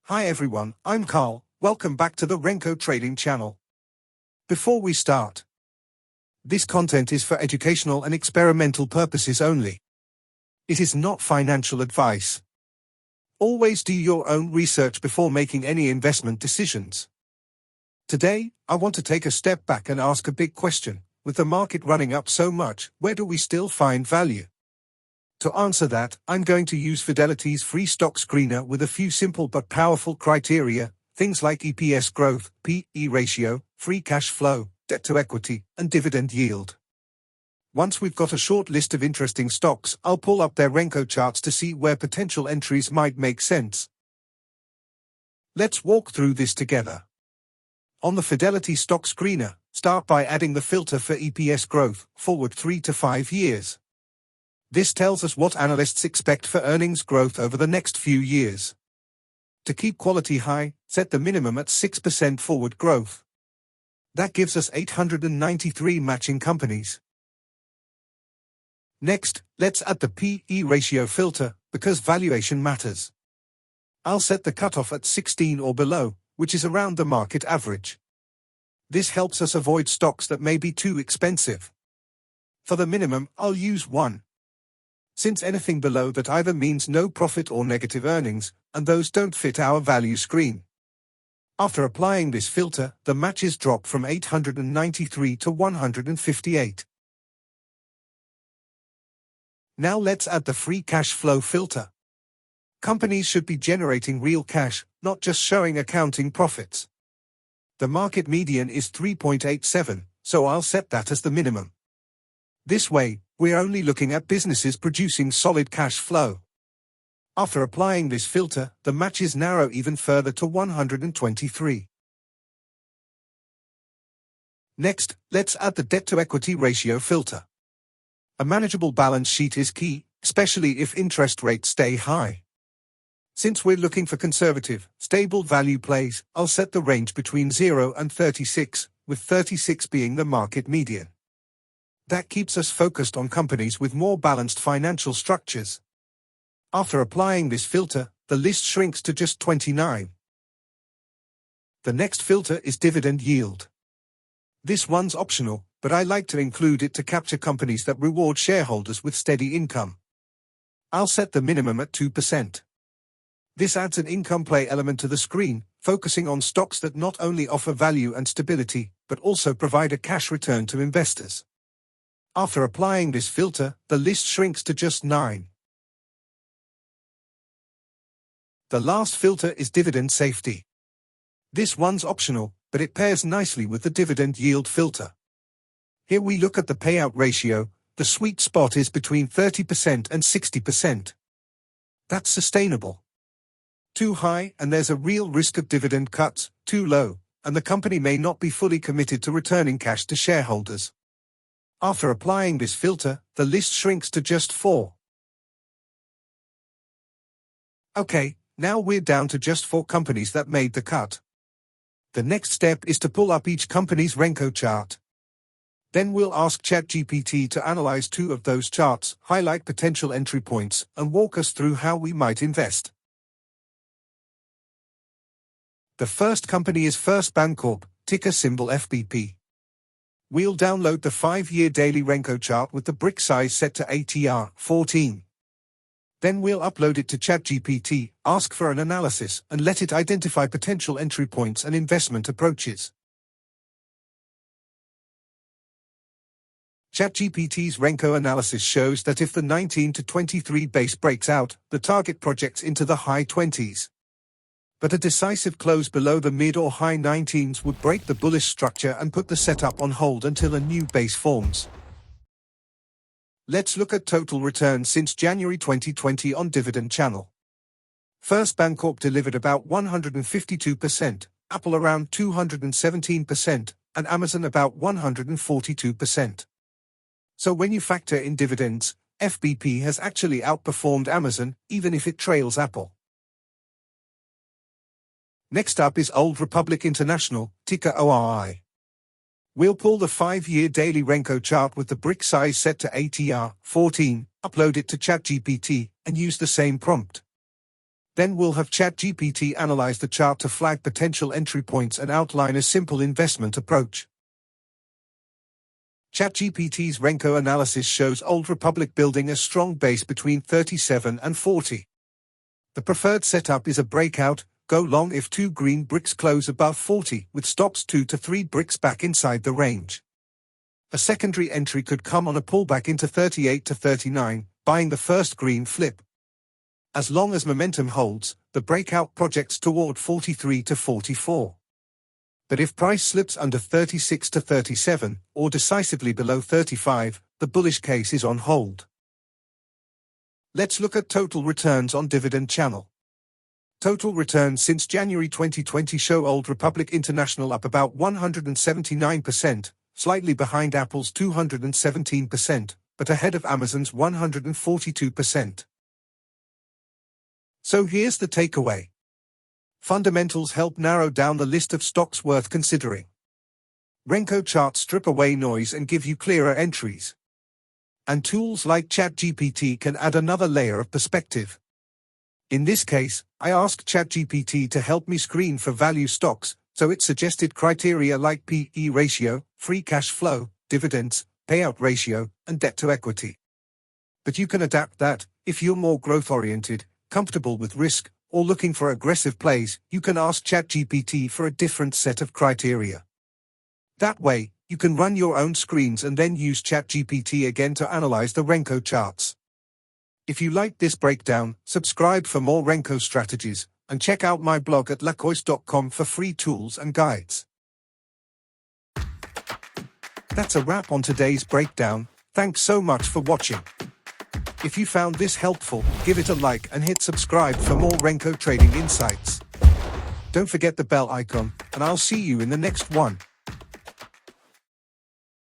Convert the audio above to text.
Hi everyone, I'm Carl. Welcome back to the Renko Trading channel. Before we start, this content is for educational and experimental purposes only. It is not financial advice. Always do your own research before making any investment decisions. Today, I want to take a step back and ask a big question. With the market running up so much, where do we still find value? To answer that, I'm going to use Fidelity's free stock screener with a few simple but powerful criteria, things like EPS growth, P/E ratio, free cash flow, debt to equity, and dividend yield. Once we've got a short list of interesting stocks, I'll pull up their Renko charts to see where potential entries might make sense. Let's walk through this together. On the Fidelity stock screener, start by adding the filter for EPS growth, forward 3 to 5 years. This tells us what analysts expect for earnings growth over the next few years. To keep quality high, set the minimum at 6% forward growth. That gives us 893 matching companies. Next, let's add the P/E ratio filter, because valuation matters. I'll set the cutoff at 16 or below, which is around the market average. This helps us avoid stocks that may be too expensive. For the minimum, I'll use 1. Since anything below that either means no profit or negative earnings, and those don't fit our value screen. After applying this filter, the matches drop from 893 to 158. Now let's add the free cash flow filter. Companies should be generating real cash, not just showing accounting profits. The market median is 3.87, so I'll set that as the minimum. This way, we're only looking at businesses producing solid cash flow. After applying this filter, the matches narrow even further to 123. Next, let's add the debt-to-equity ratio filter. A manageable balance sheet is key, especially if interest rates stay high. Since we're looking for conservative, stable value plays, I'll set the range between 0 and 36, with 36 being the market median. That keeps us focused on companies with more balanced financial structures. After applying this filter, the list shrinks to just 29. The next filter is dividend yield. This one's optional, but I like to include it to capture companies that reward shareholders with steady income. I'll set the minimum at 2%. This adds an income play element to the screen, focusing on stocks that not only offer value and stability, but also provide a cash return to investors. After applying this filter, the list shrinks to just 9. The last filter is dividend safety. This one's optional, but it pairs nicely with the dividend yield filter. Here we look at the payout ratio. The sweet spot is between 30% and 60%. That's sustainable. Too high, and there's a real risk of dividend cuts. Too low, and the company may not be fully committed to returning cash to shareholders. After applying this filter, the list shrinks to just 4. Okay, now we're down to just 4 companies that made the cut. The next step is to pull up each company's Renko chart. Then we'll ask ChatGPT to analyze 2 of those charts, highlight potential entry points, and walk us through how we might invest. The first company is First Bancorp, ticker symbol FBP. We'll download the 5-year daily Renko chart with the brick size set to ATR 14. Then we'll upload it to ChatGPT, ask for an analysis, and let it identify potential entry points and investment approaches. ChatGPT's Renko analysis shows that if the 19 to 23 base breaks out, the target projects into the high 20s. But a decisive close below the mid or high 19s would break the bullish structure and put the setup on hold until a new base forms. Let's look at total returns since January 2020 on Dividend channel. First Bancorp delivered about 152%, Apple around 217%, and Amazon about 142%. So when you factor in dividends, FBP has actually outperformed Amazon, even if it trails Apple. Next up is Old Republic International, ticker ORI. We'll pull the 5-year daily Renko chart with the brick size set to ATR 14, upload it to ChatGPT, and use the same prompt. Then we'll have ChatGPT analyze the chart to flag potential entry points and outline a simple investment approach. ChatGPT's Renko analysis shows Old Republic building a strong base between 37 and 40. The preferred setup is a breakout, go long if 2 green bricks close above 40, with stops 2 to 3 bricks back inside the range. A secondary entry could come on a pullback into 38 to 39, buying the first green flip. As long as momentum holds, the breakout projects toward 43 to 44. But if price slips under 36 to 37, or decisively below 35, the bullish case is on hold. Let's look at total returns on Dividend channel. Total returns since January 2020 show Old Republic International up about 179%, slightly behind Apple's 217%, but ahead of Amazon's 142%. So here's the takeaway. Fundamentals help narrow down the list of stocks worth considering. Renko charts strip away noise and give you clearer entries. And tools like ChatGPT can add another layer of perspective. In this case, I asked ChatGPT to help me screen for value stocks, so it suggested criteria like P/E ratio, free cash flow, dividends, payout ratio, and debt to equity. But you can adapt that. If you're more growth-oriented, comfortable with risk, or looking for aggressive plays, you can ask ChatGPT for a different set of criteria. That way, you can run your own screens and then use ChatGPT again to analyze the Renko charts. If you liked this breakdown, subscribe for more Renko strategies, and check out my blog at lacois.com for free tools and guides. That's a wrap on today's breakdown. Thanks so much for watching. If you found this helpful, give it a like and hit subscribe for more Renko trading insights. Don't forget the bell icon, and I'll see you in the next one.